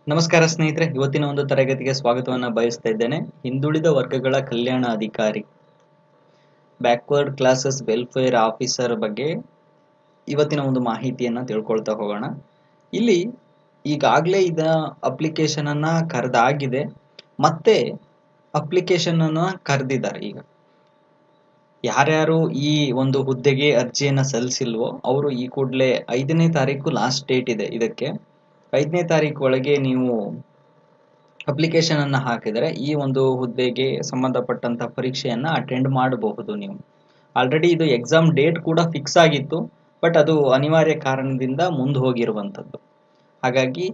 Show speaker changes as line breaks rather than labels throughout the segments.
ನಮಸ್ಕಾರ ಸ್ನೇಹಿತರೆ, ಇವತ್ತಿನ ಒಂದು ತರಗತಿಗೆ ಸ್ವಾಗತವನ್ನ ಬಯಸ್ತಾ ಇದ್ದೇನೆ. ಹಿಂದುಳಿದ ವರ್ಗಗಳ ಕಲ್ಯಾಣ ಅಧಿಕಾರಿ, ಬ್ಯಾಕ್ವರ್ಡ್ ಕ್ಲಾಸಸ್ ವೆಲ್ಫೇರ್ ಆಫೀಸರ್ ಬಗ್ಗೆ ಇವತ್ತಿನ ಒಂದು ಮಾಹಿತಿಯನ್ನ ತಿಳ್ಕೊಳ್ತಾ ಹೋಗೋಣ. ಇಲ್ಲಿ ಈಗಾಗಲೇ ಅಪ್ಲಿಕೇಶನ್ ಅನ್ನ ಕರೆದಾಗಿದೆ, ಮತ್ತೆ ಅಪ್ಲಿಕೇಶನ್ ಅನ್ನ ಕರೆದಿದ್ದಾರೆ. ಈಗ ಯಾರ್ಯಾರು ಈ ಒಂದು ಹುದ್ದೆಗೆ ಅರ್ಜಿಯನ್ನ ಸಲ್ಲಿಸಿಲ್ವೋ ಅವರು ಈ ಕೂಡಲೇ 5ನೇ ತಾರೀಕು ಲಾಸ್ಟ್ ಡೇಟ್ ಇದೆ. ಇದಕ್ಕೆ 5ನೇ ತಾರೀಕು ಒಳಗೆ ನೀವು ಅಪ್ಲಿಕೇಶನ್ ಅನ್ನ ಹಾಕಿದರೆ ಈ ಒಂದು ಹುದ್ದೆಗೆ ಸಂಬಂಧಪಟ್ಟಂತ ಪರೀಕ್ಷೆಯನ್ನ ಅಟೆಂಡ್ ಮಾಡಬಹುದು. ನೀವು ಆಲ್ರೆಡಿ ಇದು ಎಕ್ಸಾಮ್ ಡೇಟ್ ಕೂಡ ಫಿಕ್ಸ್ ಆಗಿತ್ತು, ಬಟ್ ಅದು ಅನಿವಾರ್ಯ ಕಾರಣದಿಂದ ಮುಂದೆ ಹೋಗಿರುವಂತದ್ದು. ಹಾಗಾಗಿ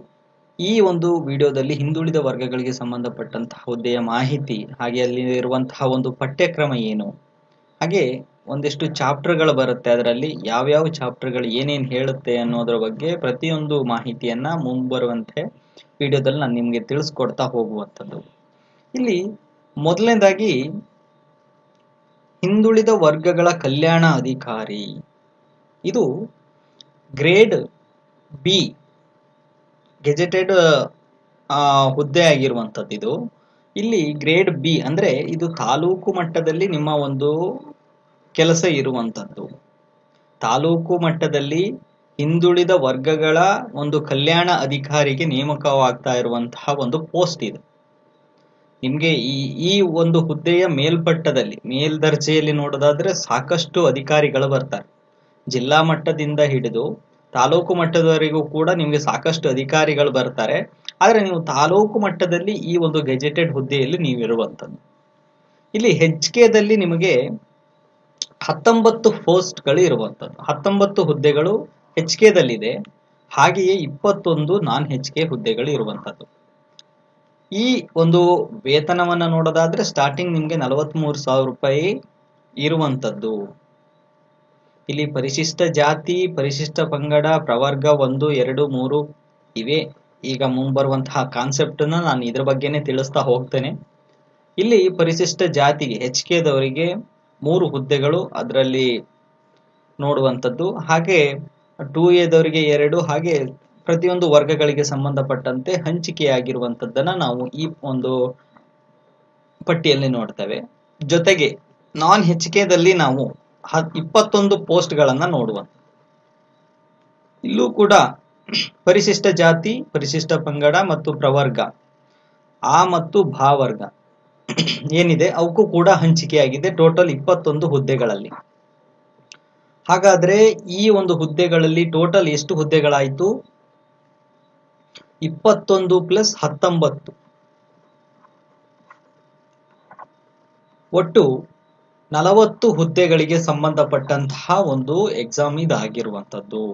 ಈ ಒಂದು ವಿಡಿಯೋದಲ್ಲಿ ಹಿಂದುಳಿದ ವರ್ಗಗಳಿಗೆ ಸಂಬಂಧಪಟ್ಟಂತಹ ಹುದ್ದೆಯ ಮಾಹಿತಿ, ಹಾಗೆ ಅಲ್ಲಿ ಇರುವಂತಹ ಒಂದು ಪಠ್ಯಕ್ರಮ ಏನು, ಹಾಗೆ ಒಂದಿಷ್ಟು ಚಾಪ್ಟರ್ಗಳು ಬರುತ್ತೆ, ಅದರಲ್ಲಿ ಯಾವ್ಯಾವ ಚಾಪ್ಟರ್ಗಳು ಏನೇನು ಹೇಳುತ್ತೆ ಅನ್ನೋದ್ರ ಬಗ್ಗೆ ಪ್ರತಿಯೊಂದು ಮಾಹಿತಿಯನ್ನ ಮುಂಬರುವಂತೆ ವಿಡಿಯೋದಲ್ಲಿ ನಾನು ನಿಮ್ಗೆ ತಿಳಿಸ್ಕೊಡ್ತಾ ಹೋಗುವಂಥದ್ದು. ಇಲ್ಲಿ ಮೊದಲನೇದಾಗಿ ಹಿಂದುಳಿದ ವರ್ಗಗಳ ಕಲ್ಯಾಣ ಅಧಿಕಾರಿ, ಇದು ಗ್ರೇಡ್ ಬಿ ಗೆಜೆಟೆಡ್ ಹುದ್ದೆ ಆಗಿರುವಂಥದ್ದು. ಇದು ಇಲ್ಲಿ ಗ್ರೇಡ್ ಬಿ ಅಂದ್ರೆ ಇದು ತಾಲೂಕು ಮಟ್ಟದಲ್ಲಿ ನಿಮ್ಮ ಒಂದು ಕೆಲಸ ಇರುವಂಥದ್ದು. ತಾಲೂಕು ಮಟ್ಟದಲ್ಲಿ ಹಿಂದುಳಿದ ವರ್ಗಗಳ ಒಂದು ಕಲ್ಯಾಣ ಅಧಿಕಾರಿಗೆ ನೇಮಕವಾಗ್ತಾ ಇರುವಂತಹ ಒಂದು ಪೋಸ್ಟ್ ಇದೆ. ನಿಮ್ಗೆ ಈ ಒಂದು ಹುದ್ದೆಯ ಮೇಲ್ಪಟ್ಟದಲ್ಲಿ ಮೇಲ್ದರ್ಜೆಯಲ್ಲಿ ನೋಡೋದಾದ್ರೆ ಸಾಕಷ್ಟು ಅಧಿಕಾರಿಗಳು ಬರ್ತಾರೆ. ಜಿಲ್ಲಾ ಮಟ್ಟದಿಂದ ಹಿಡಿದು ತಾಲೂಕು ಮಟ್ಟದವರೆಗೂ ಕೂಡ ನಿಮ್ಗೆ ಸಾಕಷ್ಟು ಅಧಿಕಾರಿಗಳು ಬರ್ತಾರೆ. ಆದ್ರೆ ನೀವು ತಾಲೂಕು ಮಟ್ಟದಲ್ಲಿ ಈ ಒಂದು ಗೆಜೆಟೆಡ್ ಹುದ್ದೆಯಲ್ಲಿ ನೀವಿರುವಂಥದ್ದು. ಇಲ್ಲಿ HK ನಿಮಗೆ 19 ಪೋಸ್ಟ್ಗಳು ಇರುವಂಥದ್ದು. 19 ಹುದ್ದೆಗಳು HK ಇದೆ, ಹಾಗೆಯೇ 21 ನಾನ್ HK ಹುದ್ದೆಗಳು ಇರುವಂಥದ್ದು. ಈ ಒಂದು ವೇತನವನ್ನ ನೋಡೋದಾದ್ರೆ ಸ್ಟಾರ್ಟಿಂಗ್ ನಿಮ್ಗೆ 43,000 ರೂಪಾಯಿ ಇರುವಂಥದ್ದು. ಇಲ್ಲಿ ಪರಿಶಿಷ್ಟ ಜಾತಿ, ಪರಿಶಿಷ್ಟ ಪಂಗಡ, ಪ್ರವರ್ಗ 1, 2, 3 ಇವೆ ಈಗ ಮುಂಬರುವಂತಹ ಕಾನ್ಸೆಪ್ಟ್ ನಾನು ಇದ್ರ ಬಗ್ಗೆನೇ ತಿಳಿಸ್ತಾ ಹೋಗ್ತೇನೆ. ಇಲ್ಲಿ ಪರಿಶಿಷ್ಟ ಜಾತಿಗೆ HK ದವರಿಗೆ 3 ಹುದ್ದೆಗಳು ಅದರಲ್ಲಿ ನೋಡುವಂಥದ್ದು, ಹಾಗೆ 2A ದವರಿಗೆ 2, ಹಾಗೆ ಪ್ರತಿಯೊಂದು ವರ್ಗಗಳಿಗೆ ಸಂಬಂಧಪಟ್ಟಂತೆ ಹಂಚಿಕೆಯಾಗಿರುವಂತದ್ದನ್ನ ನಾವು ಈ ಒಂದು ಪಟ್ಟಿಯಲ್ಲಿ ನೋಡ್ತೇವೆ. ಜೊತೆಗೆ ನಾನ್ HK ನಾವು 21 ಪೋಸ್ಟ್ಗಳನ್ನ ನೋಡುವ. ಇಲ್ಲೂ ಕೂಡ ಪರಿಶಿಷ್ಟ ಜಾತಿ, ಪರಿಶಿಷ್ಟ ಪಂಗಡ ಮತ್ತು ಪ್ರವರ್ಗ, ಆ ಮತ್ತು ಭಾವರ್ಗ ಏನಿದೆ ಅವಕ್ಕೂ ಕೂಡ ಹಂಚಿಕೆಯಾಗಿದೆ ಟೋಟಲ್ 21 ಹುದ್ದೆಗಳಲ್ಲಿ. ಹಾಗಾದ್ರೆ ಈ ಒಂದು ಹುದ್ದೆಗಳಲ್ಲಿ ಟೋಟಲ್ ಎಷ್ಟು ಹುದ್ದೆಗಳಾಯ್ತು? 21 + 19 ಒಟ್ಟು 40 ಹುದ್ದೆಗಳಿಗೆ ಸಂಬಂಧಪಟ್ಟಂತಹ ಒಂದು ಎಕ್ಸಾಮ್ ಇದಾಗಿರುವಂಥದ್ದು.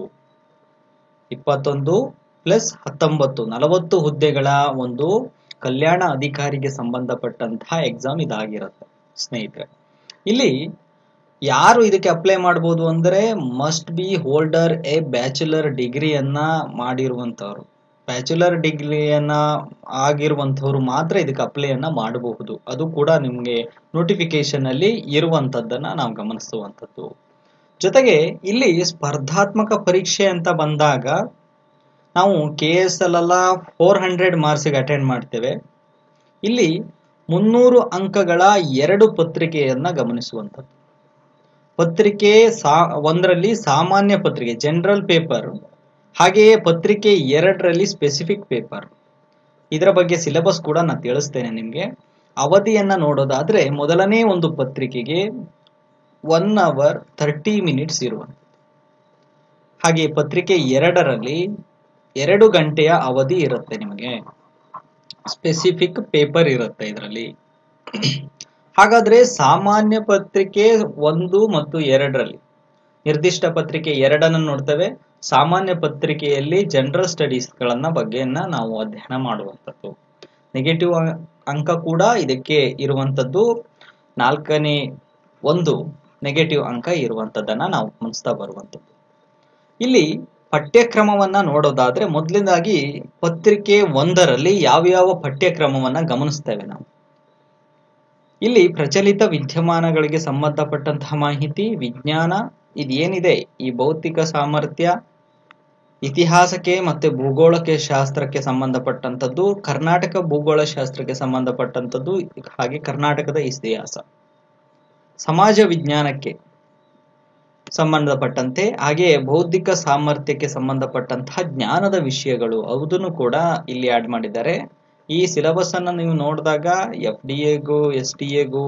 21 + 19 40 ಹುದ್ದೆಗಳ ಒಂದು ಕಲ್ಯಾಣ ಅಧಿಕಾರಿಗೆ ಸಂಬಂಧಪಟ್ಟಂತಹ ಎಕ್ಸಾಮ್ ಇದಾಗಿರುತ್ತೆ ಸ್ನೇಹಿತರೆ. ಇಲ್ಲಿ ಯಾರು ಇದಕ್ಕೆ ಅಪ್ಲೈ ಮಾಡಬಹುದು ಅಂದ್ರೆ must be holder a bachelor ಡಿಗ್ರಿಯನ್ನ ಮಾಡಿರುವಂತವ್ರು, ಬ್ಯಾಚುಲರ್ ಡಿಗ್ರಿಯನ್ನ ಆಗಿರುವಂತವ್ರು ಮಾತ್ರ ಇದಕ್ಕೆ ಅಪ್ಲೈಯನ್ನ ಮಾಡಬಹುದು. ಅದು ಕೂಡ ನಿಮ್ಗೆ ನೋಟಿಫಿಕೇಶನ್ ಅಲ್ಲಿ ಇರುವಂತದ್ದನ್ನ ನಾವು ಗಮನಿಸುವಂಥದ್ದು. ಜೊತೆಗೆ ಇಲ್ಲಿ ಸ್ಪರ್ಧಾತ್ಮಕ ಪರೀಕ್ಷೆ ಅಂತ ಬಂದಾಗ ನಾವು KSL 400 ಮಾರ್ಕ್ಸ್ಗೆ ಅಟೆಂಡ್ ಮಾಡ್ತೇವೆ. ಇಲ್ಲಿ 300 ಅಂಕಗಳ 2 ಪತ್ರಿಕೆಯನ್ನ ಗಮನಿಸುವಂಥದ್ದು. ಪತ್ರಿಕೆ 1ರಲ್ಲಿ ಸಾಮಾನ್ಯ ಪತ್ರಿಕೆ ಜನರಲ್ ಪೇಪರ್, ಹಾಗೆಯೇ ಪತ್ರಿಕೆ 2ರಲ್ಲಿ ಸ್ಪೆಸಿಫಿಕ್ ಪೇಪರ್. ಇದರ ಬಗ್ಗೆ ಸಿಲೆಬಸ್ ಕೂಡ ನಾನು ತಿಳಿಸ್ತೇನೆ ನಿಮ್ಗೆ. ಅವಧಿಯನ್ನ ನೋಡೋದಾದ್ರೆ ಮೊದಲನೇ ಒಂದು ಪತ್ರಿಕೆಗೆ 1 hour 30 minutes ಇರುವಂಥದ್ದು. ಹಾಗೆ ಪತ್ರಿಕೆ 2ರಲ್ಲಿ 2 ಗಂಟೆಯ ಅವಧಿ ಇರುತ್ತೆ. ನಿಮಗೆ ಸ್ಪೆಸಿಫಿಕ್ ಪೇಪರ್ ಇರುತ್ತೆ ಇದರಲ್ಲಿ. ಹಾಗಾದ್ರೆ ಸಾಮಾನ್ಯ ಪತ್ರಿಕೆ 1 ಮತ್ತು 2ರಲ್ಲಿ ನಿರ್ದಿಷ್ಟ ಪತ್ರಿಕೆ 2ಅನ್ನು ನೋಡ್ತೇವೆ. ಸಾಮಾನ್ಯ ಪತ್ರಿಕೆಯಲ್ಲಿ ಜನರಲ್ ಸ್ಟಡೀಸ್ ಬಗ್ಗೆಯನ್ನ ನಾವು ಅಧ್ಯಯನ ಮಾಡುವಂಥದ್ದು. ನೆಗೆಟಿವ್ ಅಂಕ ಕೂಡ ಇದಕ್ಕೆ ಇರುವಂಥದ್ದು. 4ನೇ ಒಂದು ನೆಗೆಟಿವ್ ಅಂಕ ಇರುವಂಥದ್ದನ್ನ ನಾವು ಗಮನಿಸ್ತಾ ಬರುವಂಥದ್ದು. ಇಲ್ಲಿ ಪಠ್ಯಕ್ರಮವನ್ನ ನೋಡೋದಾದ್ರೆ ಮೊದಲನೇದಾಗಿ ಪತ್ರಿಕೆ 1ರಲ್ಲಿ ಯಾವ ಪಠ್ಯಕ್ರಮವನ್ನ ಗಮನಿಸ್ತೇವೆ ನಾವು. ಇಲ್ಲಿ ಪ್ರಚಲಿತ ವಿದ್ಯಮಾನಗಳಿಗೆ ಸಂಬಂಧಪಟ್ಟಂತಹ ಮಾಹಿತಿ, ವಿಜ್ಞಾನ, ಇದೇನಿದೆ ಈ ಭೌತಿಕ ಸಾಮರ್ಥ್ಯ, ಇತಿಹಾಸಕ್ಕೆ ಮತ್ತೆ ಭೂಗೋಳಕ್ಕೆ ಶಾಸ್ತ್ರಕ್ಕೆ ಸಂಬಂಧಪಟ್ಟಂಥದ್ದು, ಕರ್ನಾಟಕ ಭೂಗೋಳ ಶಾಸ್ತ್ರಕ್ಕೆ ಸಂಬಂಧಪಟ್ಟಂಥದ್ದು, ಹಾಗೆ ಕರ್ನಾಟಕದ ಇತಿಹಾಸ, ಸಮಾಜ ವಿಜ್ಞಾನಕ್ಕೆ ಸಂಬಂಧಪಟ್ಟಂತೆ, ಹಾಗೆ ಬೌದ್ಧಿಕ ಸಾಮರ್ಥ್ಯಕ್ಕೆ ಸಂಬಂಧಪಟ್ಟಂತಹ ಜ್ಞಾನದ ವಿಷಯಗಳು ಅದನ್ನು ಕೂಡ ಇಲ್ಲಿ ಆಡ್ ಮಾಡಿದ್ದಾರೆ. ಈ ಸಿಲೆಬಸ್ ಅನ್ನ ನೀವು ನೋಡಿದಾಗ FDAಗೂ SDAಗೂ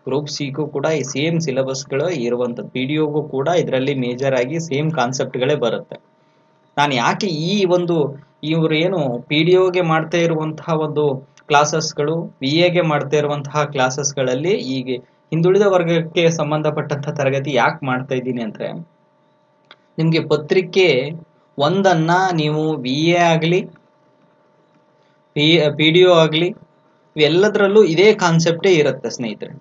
ಗ್ರೂಪ್ ಸಿಗೂ ಕೂಡ ಈ ಸೇಮ್ ಸಿಲೆಬಸ್ಗಳು ಇರುವಂಥದ್ದು, PDOಗೂ ಕೂಡ ಇದರಲ್ಲಿ ಮೇಜರ್ ಆಗಿ ಸೇಮ್ ಕಾನ್ಸೆಪ್ಟ್ಗಳೇ ಬರುತ್ತೆ. ನಾನು ಯಾಕೆ ಇವರು ಏನು PDOಗೆ ಮಾಡ್ತಾ ಇರುವಂತಹ ಒಂದು ಕ್ಲಾಸಸ್ಗಳು, VAಗೆ ಮಾಡ್ತಾ ಇರುವಂತಹ ಕ್ಲಾಸಸ್ಗಳಲ್ಲಿ ಈಗ ಹಿಂದುಳಿದ ವರ್ಗಕ್ಕೆ ಸಂಬಂಧಪಟ್ಟಂತಹ ತರಗತಿ ಯಾಕೆ ಮಾಡ್ತಾ ಇದ್ದೀನಿ ಅಂದ್ರೆ, ನಿಮ್ಗೆ ಪತ್ರಿಕೆ ಒಂದನ್ನ ನೀವು VA ಆಗಲಿ PDO ಆಗಲಿ ಇವೆಲ್ಲದರಲ್ಲೂ ಇದೇ ಕಾನ್ಸೆಪ್ಟೇ ಇರುತ್ತೆ ಸ್ನೇಹಿತರೆ.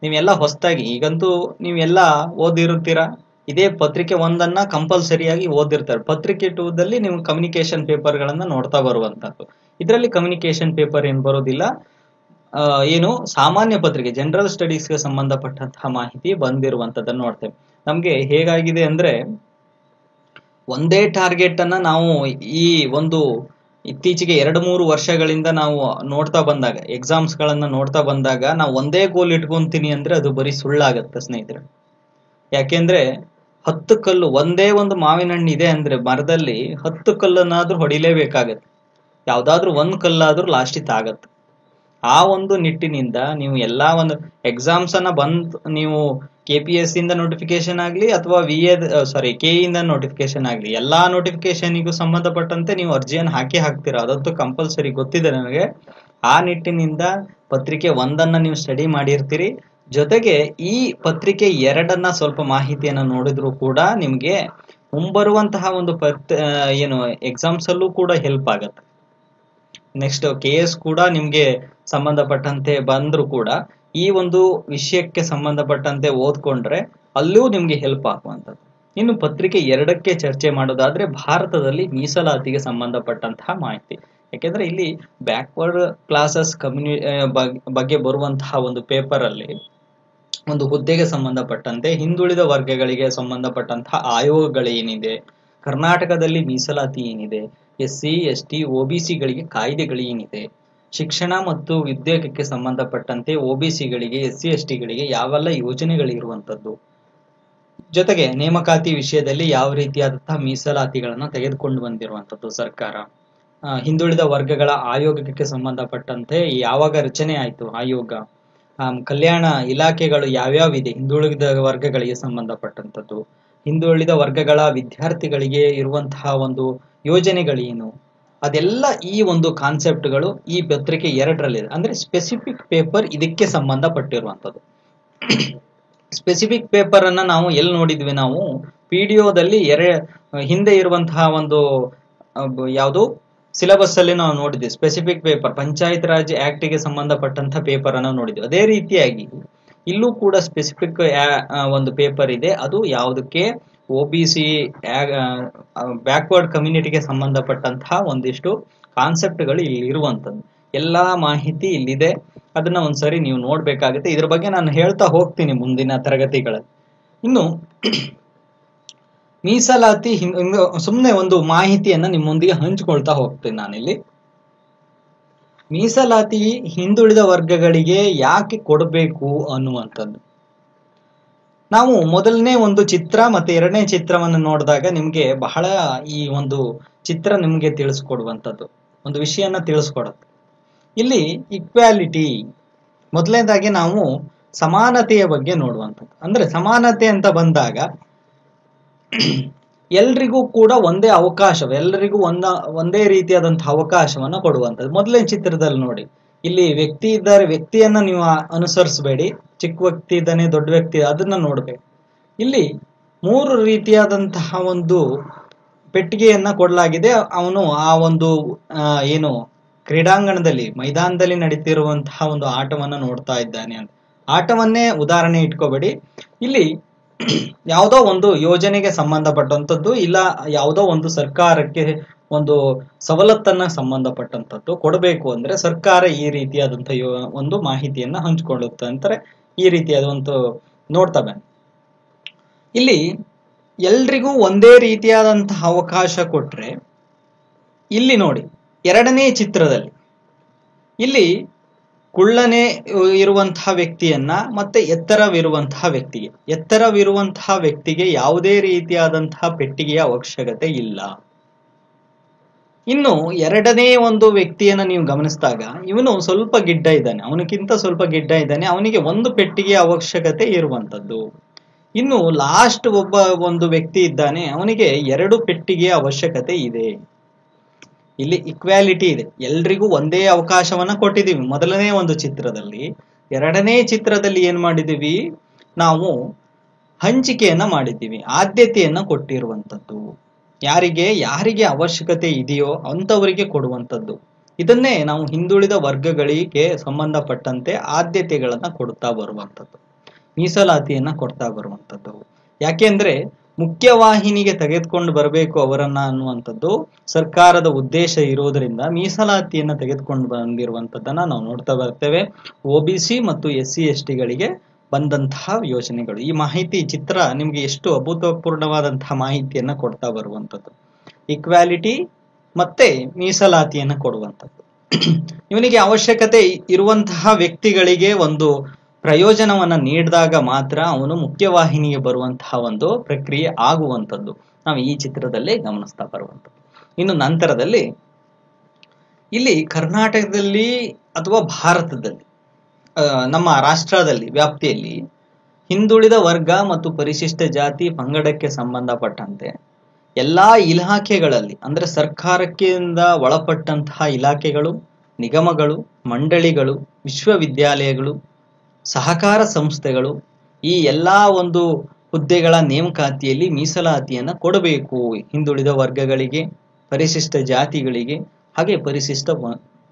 ನೀವೆಲ್ಲ ಹೊಸದಾಗಿ ಈಗಂತೂ ನೀವೆಲ್ಲ ಓದಿರುತ್ತೀರಾ, ಇದೇ ಪತ್ರಿಕೆ ಒಂದನ್ನ ಕಂಪಲ್ಸರಿಯಾಗಿ ಓದಿರ್ತಾರೆ. ಪತ್ರಿಕೆ 2ದಲ್ಲಿ ನೀವು ಕಮ್ಯುನಿಕೇಶನ್ ಪೇಪರ್ಗಳನ್ನ ನೋಡ್ತಾ ಬರುವಂತದ್ದು. ಇದರಲ್ಲಿ ಕಮ್ಯುನಿಕೇಶನ್ ಪೇಪರ್ ಏನು ಬರೋದಿಲ್ಲ, ಏನು ಸಾಮಾನ್ಯ ಪತ್ರಿಕೆ ಜನರಲ್ ಸ್ಟಡೀಸ್ಗೆ ಸಂಬಂಧಪಟ್ಟಂತಹ ಮಾಹಿತಿ ಬಂದಿರುವಂತದ್ದನ್ನು ನೋಡ್ತೇವೆ. ನಮ್ಗೆ ಹೇಗಾಗಿದೆ ಅಂದ್ರೆ, ಒಂದೇ ಟಾರ್ಗೆಟ್ ಅನ್ನ ನಾವು ಈ ಒಂದು ಇತ್ತೀಚೆಗೆ 2-3 ವರ್ಷಗಳಿಂದ ನಾವು ನೋಡ್ತಾ ಬಂದಾಗ, ಎಕ್ಸಾಮ್ಸ್ ಗಳನ್ನ ನೋಡ್ತಾ ಬಂದಾಗ, ನಾವು ಒಂದೇ ಗೋಲ್ ಇಟ್ಕೊಂತೀನಿ ಅಂದ್ರೆ ಅದು ಬರೀ ಸುಳ್ಳಾಗತ್ತೆ ಸ್ನೇಹಿತರೆ. ಯಾಕೆಂದ್ರೆ 10 ಕಲ್ಲು, ಒಂದೇ ಒಂದು ಮಾವಿನ ಹಣ್ಣು ಇದೆ ಅಂದ್ರೆ ಮರದಲ್ಲಿ 10 ಕಲ್ಲನ್ನಾದ್ರೂ ಹೊಡಿಲೇಬೇಕಾಗತ್ತೆ, ಯಾವ್ದಾದ್ರೂ ಒಂದ್ ಕಲ್ಲಾದ್ರೂ ಲಾಸ್ಟಿಗೆ ತಾಗತ್ತೆ. ಆ ಒಂದು ನಿಟ್ಟಿನಿಂದ ನೀವು ಎಲ್ಲಾ ಒಂದು ಎಕ್ಸಾಮ್ಸ್ ಅನ್ನ ನೀವು KPSC ಇಂದ ನೋಟಿಫಿಕೇಶನ್ ಆಗ್ಲಿ ಅಥವಾ KE ಇಂದ ನೋಟಿಫಿಕೇಶನ್ ಆಗ್ಲಿ, ಎಲ್ಲಾ ನೋಟಿಫಿಕೇಶನ್ಗೂ ಸಂಬಂಧಪಟ್ಟಂತೆ ನೀವು ಅರ್ಜಿಯನ್ನು ಹಾಕ್ತೀರಾ, ಅದಂತೂ ಕಂಪಲ್ಸರಿ ಗೊತ್ತಿದೆ ನನಗೆ. ಆ ನಿಟ್ಟಿನಿಂದ ಪತ್ರಿಕೆ ಒಂದನ್ನ ನೀವು ಸ್ಟಡಿ ಮಾಡಿರ್ತೀರಿ, ಜೊತೆಗೆ ಈ ಪತ್ರಿಕೆ 2ನ್ನ ಸ್ವಲ್ಪ ಮಾಹಿತಿಯನ್ನ ನೋಡಿದ್ರು ಕೂಡ ನಿಮ್ಗೆ ಮುಂಬರುವಂತಹ ಒಂದು ಎಕ್ಸಾಮ್ಸ್ ಅಲ್ಲೂ ಕೂಡ ಹೆಲ್ಪ್ ಆಗತ್ತೆ. ನೆಕ್ಸ್ಟ್ KS ಕೂಡ ನಿಮ್ಗೆ ಸಂಬಂಧಪಟ್ಟಂತೆ ಬಂದ್ರು ಕೂಡ ಈ ಒಂದು ವಿಷಯಕ್ಕೆ ಸಂಬಂಧಪಟ್ಟಂತೆ ಓದ್ಕೊಂಡ್ರೆ ಅಲ್ಲೂ ನಿಮ್ಗೆ ಹೆಲ್ಪ್ ಆಗುವಂಥದ್ದು. ಇನ್ನು ಪತ್ರಿಕೆ 2ಕ್ಕೆ ಚರ್ಚೆ ಮಾಡೋದಾದ್ರೆ, ಭಾರತದಲ್ಲಿ ಮೀಸಲಾತಿಗೆ ಸಂಬಂಧಪಟ್ಟಂತಹ ಮಾಹಿತಿ. ಯಾಕೆಂದ್ರೆ ಇಲ್ಲಿ ಬ್ಯಾಕ್ವರ್ಡ್ ಕ್ಲಾಸಸ್ ಬಗ್ಗೆ ಬರುವಂತಹ ಒಂದು ಪೇಪರ್ ಅಲ್ಲಿ ಒಂದು ಹುದ್ದೆಗೆ ಸಂಬಂಧಪಟ್ಟಂತೆ ಹಿಂದುಳಿದ ವರ್ಗಗಳಿಗೆ ಸಂಬಂಧಪಟ್ಟಂತಹ ಆಯೋಗಗಳು ಏನಿದೆ, ಕರ್ನಾಟಕದಲ್ಲಿ ಮೀಸಲಾತಿ ಏನಿದೆ, SC ST OBCಗಳಿಗೆ ಕಾಯ್ದೆಗಳು ಏನಿದೆ, ಶಿಕ್ಷಣ ಮತ್ತು ಉದ್ಯೋಗಕ್ಕೆ ಸಂಬಂಧಪಟ್ಟಂತೆ OBCಗಳಿಗೆ SC STಗಳಿಗೆ ಯಾವೆಲ್ಲ ಯೋಜನೆಗಳು ಇರುವಂತದ್ದು, ಜೊತೆಗೆ ನೇಮಕಾತಿ ವಿಷಯದಲ್ಲಿ ಯಾವ ರೀತಿಯಾದಂತಹ ಮೀಸಲಾತಿಗಳನ್ನ ತೆಗೆದುಕೊಂಡು ಬಂದಿರುವಂತದ್ದು ಸರ್ಕಾರ, ಹಿಂದುಳಿದ ವರ್ಗಗಳ ಆಯೋಗಕ್ಕೆ ಸಂಬಂಧಪಟ್ಟಂತೆ ಯಾವಾಗ ರಚನೆ ಆಯ್ತು ಆಯೋಗ, ಕಲ್ಯಾಣ ಇಲಾಖೆಗಳು ಯಾವ್ಯಾವಿದೆ ಹಿಂದುಳಿದ ವರ್ಗಗಳಿಗೆ ಸಂಬಂಧಪಟ್ಟಂತದ್ದು, ಹಿಂದುಳಿದ ವರ್ಗಗಳ ವಿದ್ಯಾರ್ಥಿಗಳಿಗೆ ಇರುವಂತಹ ಒಂದು ಯೋಜನೆಗಳೇನು, ಅದೆಲ್ಲ ಈ ಒಂದು ಕಾನ್ಸೆಪ್ಟ್ಗಳು ಈ ಪತ್ರಿಕೆ 2ರಲ್ಲಿದೆ. ಅಂದ್ರೆ ಸ್ಪೆಸಿಫಿಕ್ ಪೇಪರ್ ಇದಕ್ಕೆ ಸಂಬಂಧಪಟ್ಟಿರುವಂತದ್ದು. ಸ್ಪೆಸಿಫಿಕ್ ಪೇಪರ್ ಅನ್ನ ನಾವು ಎಲ್ಲಿ ನೋಡಿದ್ವಿ, ನಾವು PDOದಲ್ಲಿ ಹಿಂದೆ ಇರುವಂತಹ ಒಂದು ಯಾವುದು ಸಿಲೆಬಸ್ ಅಲ್ಲಿ ನಾವು ನೋಡಿದ್ವಿ. Specific paper panchayat Raj act ಗೆ ಸಂಬಂಧಪಟ್ಟಂತಹ ಪೇಪರ್ ಅನ್ನು ನೋಡಿದ್ವಿ. ಅದೇ ರೀತಿಯಾಗಿ ಇಲ್ಲೂ ಕೂಡ ಸ್ಪೆಸಿಫಿಕ್ ಒಂದು ಪೇಪರ್ ಇದೆ, ಅದು ಯಾವುದಕ್ಕೆ OBC ಬ್ಯಾಕ್ವರ್ಡ್ ಕಮ್ಯುನಿಟಿಗೆ ಸಂಬಂಧಪಟ್ಟಂತಹ ಒಂದಿಷ್ಟು ಕಾನ್ಸೆಪ್ಟ್ಗಳು ಇಲ್ಲಿ ಇರುವಂತದ್ದು. ಎಲ್ಲಾ ಮಾಹಿತಿ ಇಲ್ಲಿದೆ, ಅದನ್ನ ಒಂದ್ಸರಿ ನೀವು ನೋಡ್ಬೇಕಾಗುತ್ತೆ. ಇದ್ರ ಬಗ್ಗೆ ನಾನು ಹೇಳ್ತಾ ಹೋಗ್ತೀನಿ ಮುಂದಿನ ತರಗತಿಗಳಲ್ಲಿ. ಇನ್ನು ಮೀಸಲಾತಿ ಸುಮ್ಮನೆ ಒಂದು ಮಾಹಿತಿಯನ್ನ ನಿಮ್ಮೊಂದಿಗೆ ಹಂಚಿಕೊಳ್ತಾ ಹೋಗ್ತೀನಿ ನಾನಿಲ್ಲಿ. ಮೀಸಲಾತಿ ಹಿಂದುಳಿದ ವರ್ಗಗಳಿಗೆ ಯಾಕೆ ಕೊಡಬೇಕು ಅನ್ನುವಂಥದ್ದು. ನಾವು ಮೊದಲನೇ ಒಂದು ಚಿತ್ರ ಮತ್ತೆ 2ನೇ ಚಿತ್ರವನ್ನು ನೋಡಿದಾಗ ನಿಮ್ಗೆ ಬಹಳ ಈ ಒಂದು ಚಿತ್ರ ನಿಮ್ಗೆ ತಿಳಿಸ್ಕೊಡುವಂಥದ್ದು, ಒಂದು ವಿಷಯನ ತಿಳಿಸ್ಕೊಡುತ್ತೆ. ಇಲ್ಲಿ ಇಕ್ವಾಲಿಟಿ, ಮೊದಲನೇದಾಗಿ ನಾವು ಸಮಾನತೆಯ ಬಗ್ಗೆ ನೋಡುವಂಥದ್ದು. ಅಂದ್ರೆ ಸಮಾನತೆ ಅಂತ ಬಂದಾಗ ಎಲ್ರಿಗೂ ಕೂಡ ಒಂದೇ ಅವಕಾಶ, ಎಲ್ಲರಿಗೂ ಒಂದೇ ರೀತಿಯಾದಂತಹ ಅವಕಾಶವನ್ನ ಕೊಡುವಂಥದ್ದು. ಮೊದಲನೇ ಚಿತ್ರದಲ್ಲಿ ನೋಡಿ, ಇಲ್ಲಿ ವ್ಯಕ್ತಿ ಇದ್ದಾರೆ, ವ್ಯಕ್ತಿಯನ್ನ ನೀವು ಅನುಸರಿಸಬೇಡಿ, ಚಿಕ್ಕ ವ್ಯಕ್ತಿ ಇದ್ದಾನೆ, ದೊಡ್ಡ ವ್ಯಕ್ತಿ, ಅದನ್ನ ನೋಡ್ಬೇಕು. ಇಲ್ಲಿ 3 ರೀತಿಯಾದಂತಹ ಒಂದು ಪೆಟ್ಟಿಗೆಯನ್ನ ಕೊಡಲಾಗಿದೆ. ಅವನು ಆ ಒಂದು ಏನು ಕ್ರೀಡಾಂಗಣದಲ್ಲಿ ಮೈದಾನದಲ್ಲಿ ನಡೀತಿರುವಂತಹ ಒಂದು ಆಟವನ್ನ ನೋಡ್ತಾ ಇದ್ದಾನೆ ಅಂತ. ಆಟವನ್ನೇ ಉದಾಹರಣೆ ಇಟ್ಕೋಬೇಡಿ, ಇಲ್ಲಿ ಯಾವುದೋ ಒಂದು ಯೋಜನೆಗೆ ಸಂಬಂಧಪಟ್ಟಂತದ್ದು, ಇಲ್ಲ ಯಾವುದೋ ಒಂದು ಸರ್ಕಾರಕ್ಕೆ ಒಂದು ಸವಲತ್ತನ್ನ ಸಂಬಂಧಪಟ್ಟಂತದ್ದು ಕೊಡಬೇಕು ಅಂದ್ರೆ ಸರ್ಕಾರ ಈ ರೀತಿಯಾದಂತಹ ಒಂದು ಮಾಹಿತಿಯನ್ನ ಹಂಚಿಕೊಳ್ಳುತ್ತೆ ಅಂತಾರೆ. ಈ ರೀತಿಯಾದ ಒಂದು ನೋಡ್ತಾ ಬನ್ನಿ. ಇಲ್ಲಿ ಎಲ್ರಿಗೂ ಒಂದೇ ರೀತಿಯಾದಂತಹ ಅವಕಾಶ ಕೊಟ್ರೆ, ಇಲ್ಲಿ ನೋಡಿ ಎರಡನೇ ಚಿತ್ರದಲ್ಲಿ ಇಲ್ಲಿ ಕುಳ್ಳನೆ ಇರುವಂತಹ ವ್ಯಕ್ತಿಯನ್ನ ಮತ್ತೆ ಎತ್ತರವಿರುವಂತಹ ವ್ಯಕ್ತಿಗೆ ಯಾವುದೇ ರೀತಿಯಾದಂತಹ ಪೆಟ್ಟಿಗೆಯ ಅವಶ್ಯಕತೆ ಇಲ್ಲ. ಇನ್ನು ಎರಡನೇ ಒಂದು ವ್ಯಕ್ತಿಯನ್ನ ನೀವು ಗಮನಿಸಿದಾಗ ಇವನು ಸ್ವಲ್ಪ ಗಿಡ್ಡ ಇದ್ದಾನೆ, ಅವನಿಗಿಂತ ಸ್ವಲ್ಪ ಗಿಡ್ಡ ಇದ್ದಾನೆ, ಅವನಿಗೆ ಒಂದು ಪೆಟ್ಟಿಗೆಯ ಅವಶ್ಯಕತೆ ಇರುವಂತದ್ದು. ಇನ್ನು ಲಾಸ್ಟ್ ಒಂದು ವ್ಯಕ್ತಿ ಇದ್ದಾನೆ, ಅವನಿಗೆ 2 ಪೆಟ್ಟಿಗೆಯ ಅವಶ್ಯಕತೆ ಇದೆ. ಇಲ್ಲಿ ಇಕ್ವಾಲಿಟಿ ಇದೆ, ಎಲ್ರಿಗೂ ಒಂದೇ ಅವಕಾಶವನ್ನ ಕೊಟ್ಟಿದ್ದೀವಿ ಮೊದಲನೇ ಒಂದು ಚಿತ್ರದಲ್ಲಿ. ಎರಡನೇ ಚಿತ್ರದಲ್ಲಿ ಏನ್ ಮಾಡಿದೀವಿ ನಾವು, ಹಂಚಿಕೆಯನ್ನ ಮಾಡಿದ್ದೀವಿ, ಆದ್ಯತೆಯನ್ನ ಕೊಟ್ಟಿರುವಂತದ್ದು. ಯಾರಿಗೆ ಅವಶ್ಯಕತೆ ಇದೆಯೋ ಅಂತವರಿಗೆ ಕೊಡುವಂಥದ್ದು. ಇದನ್ನೇ ನಾವು ಹಿಂದುಳಿದ ವರ್ಗಗಳಿಗೆ ಸಂಬಂಧಪಟ್ಟಂತೆ ಆದ್ಯತೆಗಳನ್ನ ಕೊಡ್ತಾ ಬರುವಂಥದ್ದು, ಮೀಸಲಾತಿಯನ್ನ ಕೊಡ್ತಾ ಬರುವಂಥದ್ದು. ಯಾಕೆಂದ್ರೆ ಮುಖ್ಯವಾಹಿನಿಗೆ ತೆಗೆದುಕೊಂಡು ಬರಬೇಕು ಅವರನ್ನ ಅನ್ನುವಂಥದ್ದು ಸರ್ಕಾರದ ಉದ್ದೇಶ ಇರೋದ್ರಿಂದ ಮೀಸಲಾತಿಯನ್ನ ತೆಗೆದುಕೊಂಡು ಬಂದಿರುವಂತದ್ದನ್ನ ನಾವು ನೋಡ್ತಾ ಬರ್ತೇವೆ. OBC ಮತ್ತು SC ST ಗಳಿಗೆ ಬಂದಂತಹ ಯೋಜನೆಗಳು. ಈ ಮಾಹಿತಿ ಚಿತ್ರ ನಿಮ್ಗೆ ಎಷ್ಟು ಅಭೂತಪೂರ್ಣವಾದಂತಹ ಮಾಹಿತಿಯನ್ನ ಕೊಡ್ತಾ ಬರುವಂಥದ್ದು. ಈಕ್ವಾಲಿಟಿ ಮತ್ತೆ ಮೀಸಲಾತಿಯನ್ನ ಕೊಡುವಂಥದ್ದು. ಇವನಿಗೆ ಅವಶ್ಯಕತೆ ಇರುವಂತಹ ವ್ಯಕ್ತಿಗಳಿಗೆ ಒಂದು ಪ್ರಯೋಜನವನ್ನ ನೀಡಿದಾಗ ಮಾತ್ರ ಅವನು ಮುಖ್ಯವಾಹಿನಿಗೆ ಬರುವಂತಹ ಒಂದು ಪ್ರಕ್ರಿಯೆ ಆಗುವಂಥದ್ದು ನಾವು ಈ ಚಿತ್ರದಲ್ಲಿ ಗಮನಿಸ್ತಾ ಬರುವಂಥದ್ದು. ಇನ್ನು ನಂತರದಲ್ಲಿ ಇಲ್ಲಿ ಕರ್ನಾಟಕದಲ್ಲಿ ಅಥವಾ ಭಾರತದಲ್ಲಿ ನಮ್ಮ ರಾಷ್ಟ್ರದಲ್ಲಿ ವ್ಯಾಪ್ತಿಯಲ್ಲಿ ಹಿಂದುಳಿದ ವರ್ಗ ಮತ್ತು ಪರಿಶಿಷ್ಟ ಜಾತಿ ಪಂಗಡಕ್ಕೆ ಸಂಬಂಧಪಟ್ಟಂತೆ ಎಲ್ಲಾ ಇಲಾಖೆಗಳಲ್ಲಿ, ಅಂದ್ರೆ ಸರ್ಕಾರಕ್ಕಿಂದ ಒಳಪಟ್ಟಂತಹ ಇಲಾಖೆಗಳು, ನಿಗಮಗಳು, ಮಂಡಳಿಗಳು, ವಿಶ್ವವಿದ್ಯಾಲಯಗಳು, ಸಹಕಾರ ಸಂಸ್ಥೆಗಳು, ಈ ಎಲ್ಲಾ ಒಂದು ಹುದ್ದೆಗಳ ನೇಮಕಾತಿಯಲ್ಲಿ ಮೀಸಲಾತಿಯನ್ನ ಕೊಡಬೇಕು. ಹಿಂದುಳಿದ ವರ್ಗಗಳಿಗೆ, ಪರಿಶಿಷ್ಟ ಜಾತಿಗಳಿಗೆ ಹಾಗೆ ಪರಿಶಿಷ್ಟ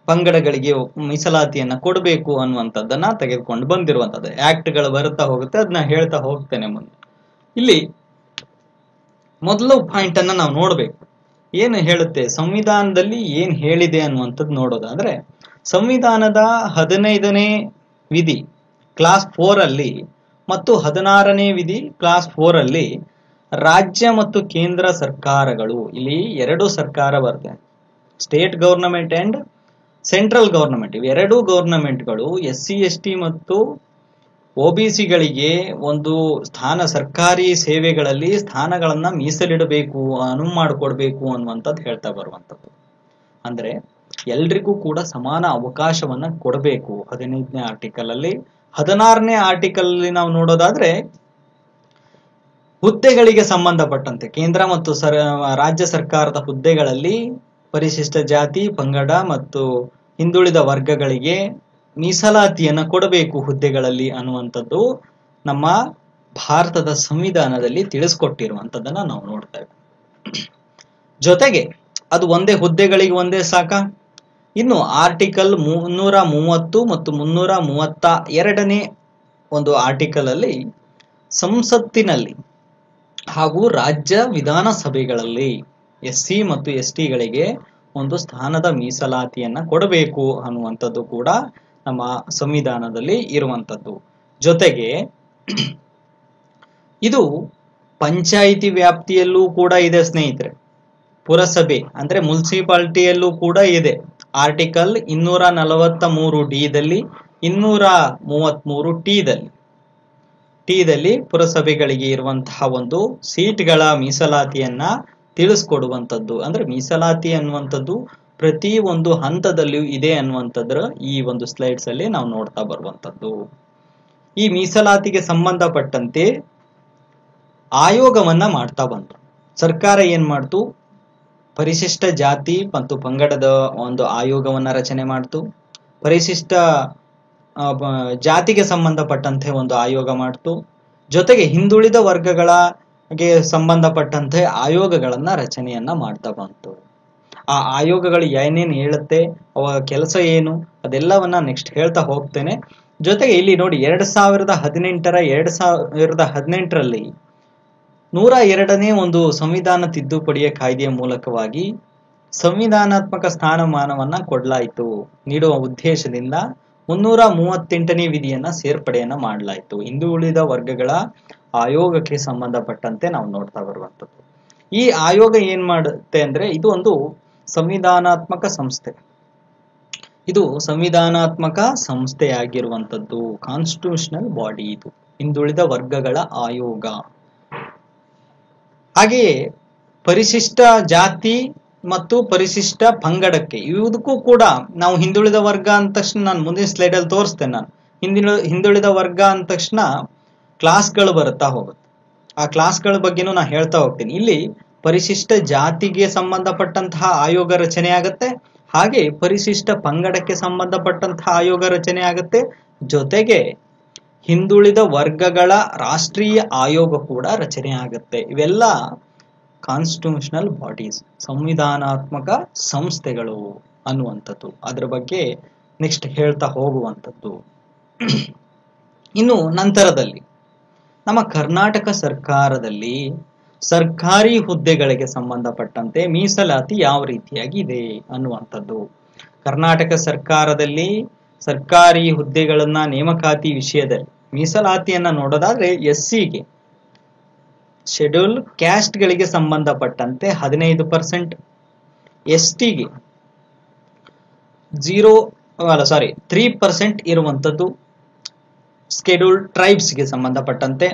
ಪಂಗಡಗಳಿಗೆ ಮೀಸಲಾತಿಯನ್ನ ಕೊಡಬೇಕು ಅನ್ನುವಂಥದ್ದನ್ನ ತೆಗೆದುಕೊಂಡು ಬಂದಿರುವಂತದ್ದು. ಆಕ್ಟ್ಗಳು ಬರುತ್ತಾ ಹೋಗುತ್ತೆ, ಅದನ್ನ ಹೇಳ್ತಾ ಹೋಗ್ತೇನೆ ಮುಂದೆ. ಇಲ್ಲಿ ಮೊದಲು ಪಾಯಿಂಟ್ ಅನ್ನ ನಾವು ನೋಡ್ಬೇಕು, ಏನು ಹೇಳುತ್ತೆ ಸಂವಿಧಾನದಲ್ಲಿ ಏನ್ ಹೇಳಿದೆ ಅನ್ನುವಂಥದ್ದು ನೋಡೋದಾದ್ರೆ, ಸಂವಿಧಾನದ 15ನೇ ವಿಧಿ ಕ್ಲಾಸ್ 4 ಅಲ್ಲಿ ಮತ್ತು 16ನೇ ವಿಧಿ ಕ್ಲಾಸ್ 4 ಅಲ್ಲಿ ರಾಜ್ಯ ಮತ್ತು ಕೇಂದ್ರ ಸರ್ಕಾರಗಳು, ಇಲ್ಲಿ 2 ಸರ್ಕಾರ ಬರುತ್ತೆ, state government and central government. ಇವೆರಡೂ ಗವರ್ನಮೆಂಟ್ಗಳು SC ST ಮತ್ತು OBC ಗಳಿಗೆ ಒಂದು ಸರ್ಕಾರಿ ಸೇವೆಗಳಲ್ಲಿ ಸ್ಥಾನಗಳನ್ನ ಮೀಸಲಿಡಬೇಕು, ಅನುವು ಮಾಡಿಕೊಡ್ಬೇಕು ಅನ್ನುವಂಥದ್ದು ಹೇಳ್ತಾ ಬರುವಂಥದ್ದು. ಅಂದ್ರೆ ಎಲ್ರಿಗೂ ಕೂಡ ಸಮಾನ ಅವಕಾಶವನ್ನ ಕೊಡಬೇಕು 15ನೇ ಆರ್ಟಿಕಲ್ ಅಲ್ಲಿ. 16ನೇ ಆರ್ಟಿಕಲ್ ಅಲ್ಲಿ ನಾವು ನೋಡೋದಾದ್ರೆ ಹುದ್ದೆಗಳಿಗೆ ಸಂಬಂಧಪಟ್ಟಂತೆ ಕೇಂದ್ರ ಮತ್ತು ರಾಜ್ಯ ಸರ್ಕಾರದ ಹುದ್ದೆಗಳಲ್ಲಿ ಪರಿಶಿಷ್ಟ ಜಾತಿ, ಪಂಗಡ ಮತ್ತು ಹಿಂದುಳಿದ ವರ್ಗಗಳಿಗೆ ಮೀಸಲಾತಿಯನ್ನ ಕೊಡಬೇಕು ಹುದ್ದೆಗಳಲ್ಲಿ ಅನ್ನುವಂಥದ್ದು ನಮ್ಮ ಭಾರತದ ಸಂವಿಧಾನದಲ್ಲಿ ತಿಳಿಸ್ಕೊಟ್ಟಿರುವಂತದ್ದನ್ನ ನಾವು ನೋಡ್ತೇವೆ. ಜೊತೆಗೆ ಅದು ಒಂದೇ ಹುದ್ದೆಗಳಿಗೆ ಒಂದೇ ಸಾಕ. ಇನ್ನು ಆರ್ಟಿಕಲ್ 330 ಮತ್ತು 332ನೇ ಒಂದು ಆರ್ಟಿಕಲ್ ಅಲ್ಲಿ ಸಂಸತ್ತಿನಲ್ಲಿ ಹಾಗೂ ರಾಜ್ಯ ವಿಧಾನಸಭೆಗಳಲ್ಲಿ SC ಮತ್ತು ST ಗಳಿಗೆ ಒಂದು ಸ್ಥಾನದ ಮೀಸಲಾತಿಯನ್ನ ಕೊಡಬೇಕು ಅನ್ನುವಂಥದ್ದು ಕೂಡ ನಮ್ಮ ಸಂವಿಧಾನದಲ್ಲಿ ಇರುವಂತದ್ದು. ಜೊತೆಗೆ ಇದು ಪಂಚಾಯಿತಿ ವ್ಯಾಪ್ತಿಯಲ್ಲೂ ಕೂಡ ಇದೆ ಸ್ನೇಹಿತರೆ, ಪುರಸಭೆ ಅಂದ್ರೆ ಮುನ್ಸಿಪಾಲಿಟಿಯಲ್ಲೂ ಕೂಡ ಇದೆ. ಆರ್ಟಿಕಲ್ 243D ದಲ್ಲಿ 233T ದಲ್ಲಿ ಪುರಸಭೆಗಳಿಗೆ ಇರುವಂತಹ ಒಂದು ಸೀಟ್ಗಳ ಮೀಸಲಾತಿಯನ್ನ ತಿಳಿಸ್ಕೊಡುವಂಥದ್ದು. ಅಂದ್ರೆ ಮೀಸಲಾತಿ ಅನ್ನುವಂಥದ್ದು ಪ್ರತಿ ಒಂದು ಹಂತದಲ್ಲಿಯೂ ಇದೆ ಅನ್ನುವಂಥದ್ರ ಈ ಒಂದು ಸ್ಲೈಡ್ಸ್ ಅಲ್ಲಿ ನಾವು ನೋಡ್ತಾ ಬರುವಂತದ್ದು. ಈ ಮೀಸಲಾತಿಗೆ ಸಂಬಂಧಪಟ್ಟಂತೆ ಆಯೋಗವನ್ನ ಮಾಡ್ತಾ ಬಂತು ಸರ್ಕಾರ. ಏನ್ ಮಾಡ್ತು, ಪರಿಶಿಷ್ಟ ಜಾತಿ ಮತ್ತು ಪಂಗಡದ ಒಂದು ಆಯೋಗವನ್ನ ರಚನೆ ಮಾಡ್ತು. ಪರಿಶಿಷ್ಟ ಜಾತಿಗೆ ಸಂಬಂಧಪಟ್ಟಂತೆ ಒಂದು ಆಯೋಗ ಮಾಡ್ತು. ಜೊತೆಗೆ ಹಿಂದುಳಿದ ವರ್ಗಗಳಿಗೆ ಸಂಬಂಧಪಟ್ಟಂತೆ ಆಯೋಗಗಳನ್ನ ರಚನೆಯನ್ನ ಮಾಡ್ತಾ ಬಂತು. ಆ ಆಯೋಗಗಳು ಏನೇನು ಹೇಳುತ್ತೆ, ಅವ ಕೆಲಸ ಏನು, ಅದೆಲ್ಲವನ್ನ ನೆಕ್ಸ್ಟ್ ಹೇಳ್ತಾ ಹೋಗ್ತೇನೆ. ಜೊತೆಗೆ ಇಲ್ಲಿ ನೋಡಿ 2018ರಲ್ಲಿ 102ನೇ ಒಂದು ಸಂವಿಧಾನ ತಿದ್ದುಪಡಿಯ ಕಾಯ್ದೆಯ ಮೂಲಕವಾಗಿ ಸಂವಿಧಾನಾತ್ಮಕ ಸ್ಥಾನಮಾನವನ್ನ ನೀಡುವ ಉದ್ದೇಶದಿಂದ 338ನೇ ವಿಧಿಯನ್ನ ಸೇರ್ಪಡೆಯನ್ನ ಮಾಡಲಾಯಿತು. ಹಿಂದುಳಿದ ವರ್ಗಗಳ ಆಯೋಗಕ್ಕೆ ಸಂಬಂಧಪಟ್ಟಂತೆ ನಾವು ನೋಡ್ತಾ ಬರುವಂತದ್ದು. ಈ ಆಯೋಗ ಏನ್ ಮಾಡುತ್ತೆ ಅಂದ್ರೆ ಇದು ಒಂದು ಸಂವಿಧಾನಾತ್ಮಕ ಸಂಸ್ಥೆ. ಇದು ಸಂವಿಧಾನಾತ್ಮಕ ಸಂಸ್ಥೆಯಾಗಿರುವಂತದ್ದು, ಕಾನ್ಸ್ಟಿಟ್ಯೂಷನಲ್ ಬಾಡಿ. ಇದು ಹಿಂದುಳಿದ ವರ್ಗಗಳ ಆಯೋಗ. ಹಾಗೆಯೇ ಪರಿಶಿಷ್ಟ ಜಾತಿ ಮತ್ತು ಪರಿಶಿಷ್ಟ ಪಂಗಡಕ್ಕೆ ಇವುದಕ್ಕೂ ಕೂಡ ನಾವು ಹಿಂದುಳಿದ ವರ್ಗ ಅಂದ ತಕ್ಷಣ, ನಾನು ಮುಂದಿನ ಸ್ಲೈಡ್ ಅಲ್ಲಿ ತೋರಿಸ್ತೇನೆ, ನಾನು ಹಿಂದುಳಿದ ವರ್ಗ ಅಂದ ತಕ್ಷಣ ಕ್ಲಾಸ್ಗಳು ಬರುತ್ತಾ ಹೋಗುತ್ತೆ. ಆ ಕ್ಲಾಸ್ಗಳ ಬಗ್ಗೆನೂ ನಾನು ಹೇಳ್ತಾ ಹೋಗ್ತೀನಿ. ಇಲ್ಲಿ ಪರಿಶಿಷ್ಟ ಜಾತಿಗೆ ಸಂಬಂಧಪಟ್ಟಂತಹ ಆಯೋಗ ರಚನೆ ಆಗುತ್ತೆ, ಹಾಗೆ ಪರಿಶಿಷ್ಟ ಪಂಗಡಕ್ಕೆ ಸಂಬಂಧಪಟ್ಟಂತಹ ಆಯೋಗ ರಚನೆ ಆಗುತ್ತೆ. ಜೊತೆಗೆ ಹಿಂದುಳಿದ ವರ್ಗಗಳ ರಾಷ್ಟ್ರೀಯ ಆಯೋಗ ಕೂಡ ರಚನೆ ಆಗುತ್ತೆ. ಇವೆಲ್ಲ ಕಾನ್ಸ್ಟಿಟ್ಯೂಷನಲ್ ಬಾಡೀಸ್, ಸಂವಿಧಾನಾತ್ಮಕ ಸಂಸ್ಥೆಗಳು ಅನ್ನುವಂಥದ್ದು. ಅದರ ಬಗ್ಗೆ ನೆಕ್ಸ್ಟ್ ಹೇಳ್ತಾ ಹೋಗುವಂಥದ್ದು. ಇನ್ನು ನಂತರದಲ್ಲಿ ನಮ್ಮ ಕರ್ನಾಟಕ ಸರ್ಕಾರದಲ್ಲಿ ಸರ್ಕಾರಿ ಹುದ್ದೆಗಳಿಗೆ ಸಂಬಂಧಪಟ್ಟಂತೆ ಮೀಸಲಾತಿ ಯಾವ ರೀತಿಯಾಗಿ ಇದೆ ಅನ್ನುವಂಥದ್ದು. ಕರ್ನಾಟಕ ಸರ್ಕಾರದಲ್ಲಿ ಸರ್ಕಾರಿ ಹುದ್ದೆಗಳನ್ನ ನೇಮಕಾತಿ ವಿಷಯದಲ್ಲಿ ಮೀಸಲಾತಿಯನ್ನ ನೋಡೋದಾದ್ರೆ SCಗೆ, ಶೆಡ್ಯೂಲ್ ಕ್ಯಾಸ್ಟ್ಗಳಿಗೆ ಸಂಬಂಧಪಟ್ಟಂತೆ 15%, STಗೆ 3% ಇರುವಂಥದ್ದು, ಶೆಡ್ಯೂಲ್ ಟ್ರೈಬ್ಸ್ಗೆ ಸಂಬಂಧಪಟ್ಟಂತೆ,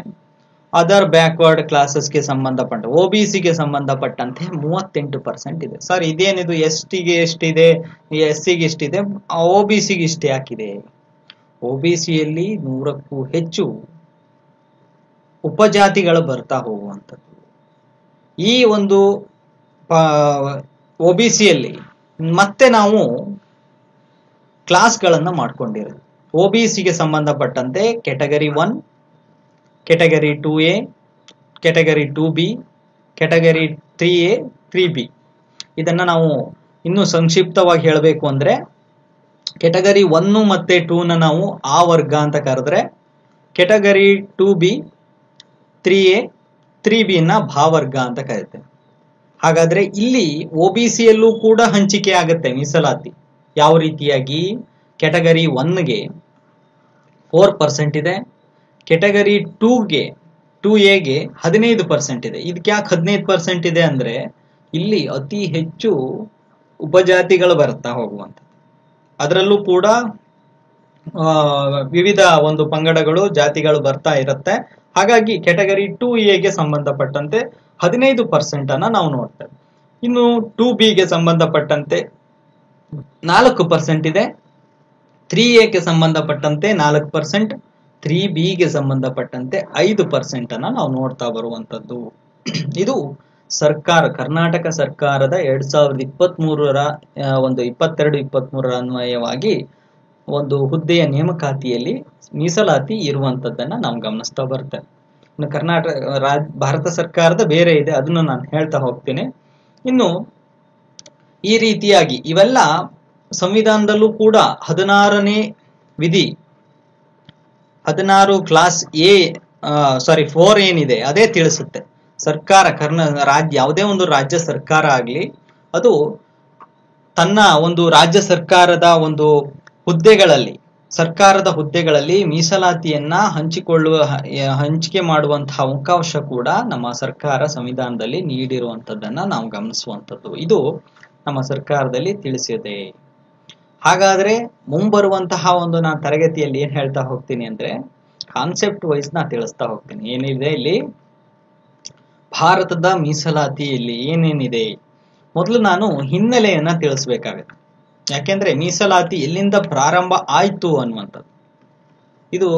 ಅದರ್ ಬ್ಯಾಕ್ವರ್ಡ್ ಕ್ಲಾಸಸ್ಗೆ ಸಂಬಂಧಪಟ್ಟ OBCಗೆ ಸಂಬಂಧಪಟ್ಟಂತೆ 38% ಇದೆ. ಸರ್ ಇದೇನಿದು STಗೆ ಎಷ್ಟಿದೆ, SCಗೆ ಎಷ್ಟಿದೆ, OBCಗೆ ಇಷ್ಟು ಯಾಕಿದೆ? OBCಯಲ್ಲಿ 100ಕ್ಕೂ ಹೆಚ್ಚು ಉಪಜಾತಿಗಳು ಬರ್ತಾ ಹೋಗುವಂಥದ್ದು. ಈ ಒಂದು OBCಯಲ್ಲಿ ಮತ್ತೆ ನಾವು ಕ್ಲಾಸ್ಗಳನ್ನ ಮಾಡ್ಕೊಂಡಿರೋದು. OBCಗೆ ಸಂಬಂಧಪಟ್ಟಂತೆ category 1, category 2A, category 2B, category 3A, 3B. ಇದನ್ನ ನಾವು ಇನ್ನು ಸಂಕ್ಷಿಪ್ತವಾಗಿ ಹೇಳಬೇಕು ಅಂದ್ರೆ ಕೆಟಗರಿ 1 ಮತ್ತೆ 2ನ ನಾವು ಆ ವರ್ಗ ಅಂತ ಕರೆದ್ರೆ, ಕೆಟಗರಿ 2B, 3A, 3Bನ ಭಾವರ್ಗ ಅಂತ ಕರೀತೇವೆ. ಹಾಗಾದ್ರೆ ಇಲ್ಲಿ OBCಯಲ್ಲೂ ಕೂಡ ಹಂಚಿಕೆ ಆಗುತ್ತೆ ಮೀಸಲಾತಿ. ಯಾವ ರೀತಿಯಾಗಿ? ಕೆಟಗರಿ 1ಗೆ 4% ಇದೆ, ಕೆಟಗರಿ 2Aಗೆ 15% ಇದೆ. ಇದಕ್ಕೆ ಯಾಕೆ 15% ಇದೆ ಅಂದ್ರೆ ಇಲ್ಲಿ ಅತಿ ಹೆಚ್ಚು ಉಪಜಾತಿಗಳು ಬರ್ತಾ ಹೋಗುವಂಥದ್ದು. ಅದರಲ್ಲೂ ಕೂಡ ವಿವಿಧ ಒಂದು ಪಂಗಡಗಳು, ಜಾತಿಗಳು ಬರ್ತಾ ಇರುತ್ತೆ. ಹಾಗಾಗಿ ಕೆಟಗರಿ 2Aಗೆ ಸಂಬಂಧಪಟ್ಟಂತೆ 15% ಅನ್ನ ನಾವು ನೋಡ್ತೇವೆ. ಇನ್ನು 2Bಗೆ ಸಂಬಂಧಪಟ್ಟಂತೆ 4% ಇದೆ, 3Aಗೆ ಸಂಬಂಧಪಟ್ಟಂತೆ 4%, 3Bಗೆ ಸಂಬಂಧಪಟ್ಟಂತೆ 5% ಅನ್ನ ನಾವು ನೋಡ್ತಾ ಬರುವಂತದ್ದು. ಇದು ಸರ್ಕಾರ, ಕರ್ನಾಟಕ ಸರ್ಕಾರದ 2023ರ ಒಂದು 22-23ರ ಅನ್ವಯವಾಗಿ ಒಂದು ಹುದ್ದೆಯ ನೇಮಕಾತಿಯಲ್ಲಿ ಮೀಸಲಾತಿ ಇರುವಂತದ್ದನ್ನ ನಾವು ಗಮನಿಸ್ತಾ ಬರ್ತೇವೆ. ಇನ್ನು ಭಾರತ ಸರ್ಕಾರದ ಬೇರೆ ಇದೆ, ಅದನ್ನು ನಾನು ಹೇಳ್ತಾ ಹೋಗ್ತೀನಿ. ಇನ್ನು ಈ ರೀತಿಯಾಗಿ ಇವೆಲ್ಲ ಸಂವಿಧಾನದಲ್ಲೂ ಕೂಡ 16ನೇ ವಿಧಿ 16 ಕ್ಲಾಸ್ 4 ಏನಿದೆ ಅದೇ ತಿಳಿಸುತ್ತೆ. ಸರ್ಕಾರ ಯಾವುದೇ ಒಂದು ರಾಜ್ಯ ಸರ್ಕಾರ ಆಗ್ಲಿ, ಅದು ತನ್ನ ಒಂದು ರಾಜ್ಯ ಸರ್ಕಾರದ ಒಂದು ಸರ್ಕಾರದ ಹುದ್ದೆಗಳಲ್ಲಿ ಮೀಸಲಾತಿಯನ್ನ ಹಂಚಿಕೆ ಮಾಡುವಂತಹ ಅವಕಾಶ ಕೂಡ ನಮ್ಮ ಸರ್ಕಾರ ಸಂವಿಧಾನದಲ್ಲಿ ನೀಡಿರುವಂತದ್ದನ್ನ ನಾವು ಗಮನಿಸುವಂತದ್ದು. ಇದು ನಮ್ಮ ಸರ್ಕಾರದಲ್ಲಿ ತಿಳಿಸಿದೆ. ಹಾಗಾದ್ರೆ ಮುಂಬರುವಂತಹ ಒಂದು ನಾನು ತರಗತಿಯಲ್ಲಿ ಏನ್ ಹೇಳ್ತಾ ಹೋಗ್ತೀನಿ ಅಂದ್ರೆ ಕಾನ್ಸೆಪ್ಟ್ ವೈಸ್ ನಾ ತಿಳಿಸ್ತಾ ಹೋಗ್ತೀನಿ. ಏನಿದೆ ಇಲ್ಲಿ ಭಾರತದ ಮೀಸಲಾತಿಯಲ್ಲಿ ಏನೇನಿದೆ, ಮೊದಲು ನಾನು ಹಿನ್ನೆಲೆಯನ್ನ ತಿಳಿಸ್ಬೇಕಾಗತ್ತೆ. ಯಾಕೆಂದ್ರೆ ಮೀಸಲಾತಿ ಎಲ್ಲಿಂದ ಪ್ರಾರಂಭ ಆಯ್ತು ಅನ್ನುವಂಥದ್ದು, ಇದು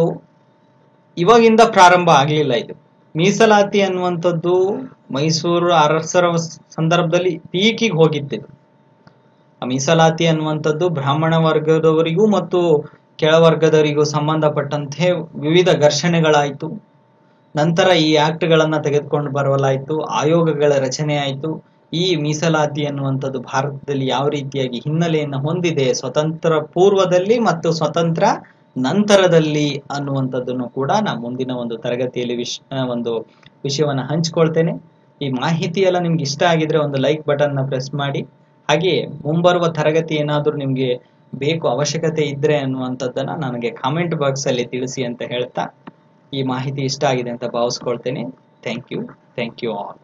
ಇವಾಗಿಂದ ಪ್ರಾರಂಭ ಆಗ್ಲಿಲ್ಲ. ಇದು ಮೀಸಲಾತಿ ಅನ್ನುವಂಥದ್ದು ಮೈಸೂರು ಅರಸರ ಸಂದರ್ಭದಲ್ಲಿ ಪೀಕಿಗೆ ಹೋಗಿತ್ತಿದು. ಆ ಮೀಸಲಾತಿ ಅನ್ನುವಂಥದ್ದು ಬ್ರಾಹ್ಮಣ ವರ್ಗದವರಿಗೂ ಮತ್ತು ಕೆಳವರ್ಗದವರಿಗೂ ಸಂಬಂಧಪಟ್ಟಂತೆ ವಿವಿಧ ಘರ್ಷಣೆಗಳಾಯ್ತು. ನಂತರ ಈ ಆಕ್ಟ್ಗಳನ್ನ ತೆಗೆದುಕೊಂಡು ಬರಲಾಯ್ತು, ಆಯೋಗಗಳ ರಚನೆ ಆಯ್ತು. ಈ ಮೀಸಲಾತಿ ಅನ್ನುವಂಥದ್ದು ಭಾರತದಲ್ಲಿ ಯಾವ ರೀತಿಯಾಗಿ ಹಿನ್ನೆಲೆಯನ್ನು ಹೊಂದಿದೆ, ಸ್ವತಂತ್ರ ಪೂರ್ವದಲ್ಲಿ ಮತ್ತು ಸ್ವತಂತ್ರ ನಂತರದಲ್ಲಿ ಅನ್ನುವಂಥದ್ದನ್ನು ಕೂಡ ನಾನು ಮುಂದಿನ ಒಂದು ತರಗತಿಯಲ್ಲಿ ಒಂದು ವಿಷಯವನ್ನ ಹಂಚಿಕೊಳ್ತೇನೆ. ಈ ಮಾಹಿತಿ ಎಲ್ಲ ನಿಮ್ಗೆ ಇಷ್ಟ ಆಗಿದ್ರೆ ಒಂದು ಲೈಕ್ ಬಟನ್ ನ ಪ್ರೆಸ್ ಮಾಡಿ. ಹಾಗೆ ಮುಂಬರುವ ತರಗತಿ ಏನಾದ್ರೂ ನಿಮ್ಗೆ ಬೇಕು ಅವಶ್ಯಕತೆ ಇದ್ರೆ ಅನ್ನುವಂಥದ್ದನ್ನ ನನಗೆ ಕಾಮೆಂಟ್ ಬಾಕ್ಸ್ ಅಲ್ಲಿ ತಿಳಿಸಿ ಅಂತ ಹೇಳ್ತಾ ಈ ಮಾಹಿತಿ ಇಷ್ಟ ಆಗಿದೆ ಅಂತ ಭಾವಿಸ್ಕೊಳ್ತೇನೆ. Thank you all.